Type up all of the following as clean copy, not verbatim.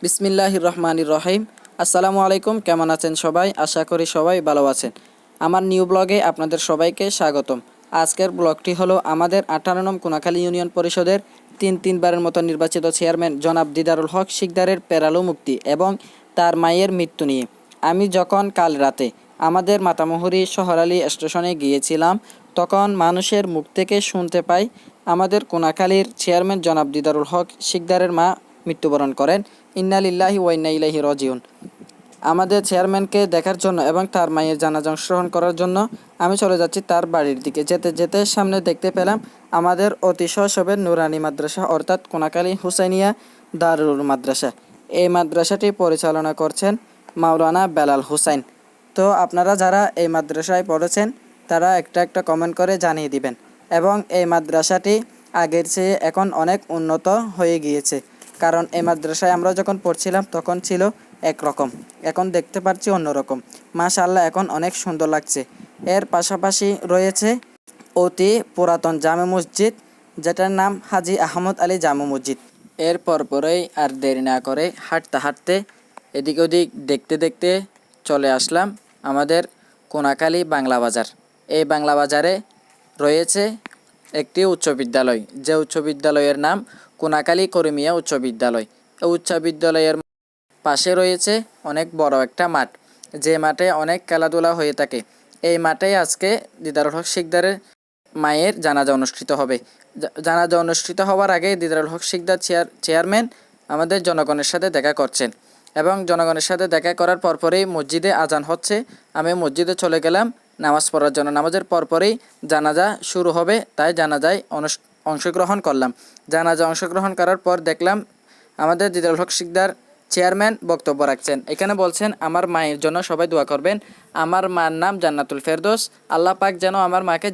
বিসমিল্লাহির রহমানির রহিম। আসসালামু আলাইকুম। কেমন আছেন সবাই? আশা করি সবাই ভালো আছেন। আমার নিউ ব্লগে আপনাদের সবাইকে স্বাগতম। আজকের ব্লগটি হলো আমাদের 18 নং কোনাখালী ইউনিয়ন পরিষদের তিনবারের মতো নির্বাচিত চেয়ারম্যান জনাব দিদারুল হক শিকদারের পেরালো মুক্তি এবং তার মায়ের মৃত্যু নিয়ে। আমি যখন কাল রাতে আমাদের মাতামুহুরী শহরালী স্টেশনে গিয়েছিলাম, তখন মানুষের মুখ থেকে শুনতে পাই আমাদের কোনাখালীর চেয়ারম্যান জনাব দিদারুল হক শিকদারের মা মৃত্যুবরণ করেন। ইন্না লিল্লাহি ওয়া ইন্না ইলাইহি রাজিউন। আমাদের চেয়ারম্যানকে দেখার জন্য এবং তার মায়ের জানাজা অংশগ্রহণ করার জন্য আমি চলে যাচ্ছি তার বাড়ির দিকে। যেতে যেতে সামনে দেখতে পেলাম আমাদের অতি শৈশবের নুরানি মাদ্রাসা, অর্থাৎ কোনাখালী হুসাইনিয়া দারুল মাদ্রাসা। এই মাদ্রাসাটি পরিচালনা করছেন মাওলানা বেলাল হুসাইন। তো আপনারা যারা এই মাদ্রাসায় পড়েছেন তারা একটা কমেন্ট করে জানিয়ে দিবেন। এবং এই মাদ্রাসাটি আগের চেয়ে এখন অনেক উন্নত হয়ে গিয়েছে, কারণ এই মাদ্রাসায় আমরা যখন পড়ছিলাম তখন ছিল একরকম, এখন দেখতে পাচ্ছি অন্যরকম। মাশাআল্লাহ, এখন অনেক সুন্দর লাগছে। এর পাশাপাশি রয়েছে অতি পুরাতন জামে মসজিদ, যেটার নাম হাজি আহমদ আলী জামে মসজিদ। এর পরপরই আর দেরি না করে হাঁটতে হাঁটতে এদিক ওদিক দেখতে দেখতে চলে আসলাম আমাদের কোনাখালী বাংলা বাজার। এই বাংলা বাজারে রয়েছে একটি উচ্চ বিদ্যালয়, যে উচ্চ বিদ্যালয়ের নাম কোনাখালী করিমিয়া উচ্চ বিদ্যালয়। এই উচ্চ বিদ্যালয়ের পাশে রয়েছে অনেক বড় একটা মাঠ, যে মাঠে অনেক খেলাধুলা হয়ে থাকে। এই মাঠেই আজকে দিদারুল হক শিকদারের মায়ের জানাজা অনুষ্ঠিত হবে। জানাজা অনুষ্ঠিত হওয়ার আগে দিদারুল হক শিকদার চেয়ারম্যান আমাদের জনগণের সাথে দেখা করছেন, এবং জনগণের সাথে দেখা করার পরপরেই মসজিদে আজান হচ্ছে। আমি মসজিদে চলে গেলাম নামাজ পড়ার জন্য। নামাজের পরপরেই জানাজা শুরু হবে, তাই জানাজায় অংশগ্রহণ করলাম। জানাজা অংশগ্রহণ করার পর দেখলাম আমাদের দিদারুল হক শিকদার চেয়ারম্যান বক্তব্য রাখছেন। এখানে বলছেন, আমার মায়ের জন্য সবাই দোয়া করবেন। আমার মার নাম জান্নাতুল ফেরদৌস। আল্লাহ পাক যেন আমার মাকে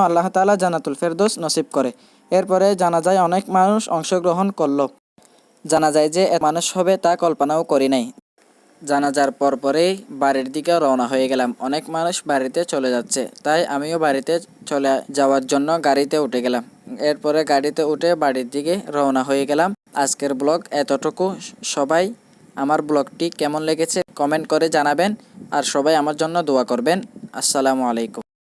আল্লাহ তাআলা জান্নাতুল ফেরদৌস নসিব করে। এরপরে জানাজায় অনেক মানুষ অংশগ্রহণ করলো। জানাজায় যে এত মানুষ হবে তা কল্পনাও করি নাই। জানাজার পরেই বাড়ির দিকে রওনা হয়ে গেলাম। অনেক মানুষ বাড়িতে চলে যাচ্ছে, তাই আমিও বাড়িতে চলে যাওয়ার জন্য গাড়িতে উঠে গেলাম। এরপরে গাড়িতে উঠে বাড়ির দিকে রওনা হয়ে গেলাম। আজকের ব্লগ এতটুকু। সবাই আমার ব্লগটি কেমন লেগেছে কমেন্ট করে জানাবেন, আর সবাই আমার জন্য দোয়া করবেন। আসসালামু আলাইকুম।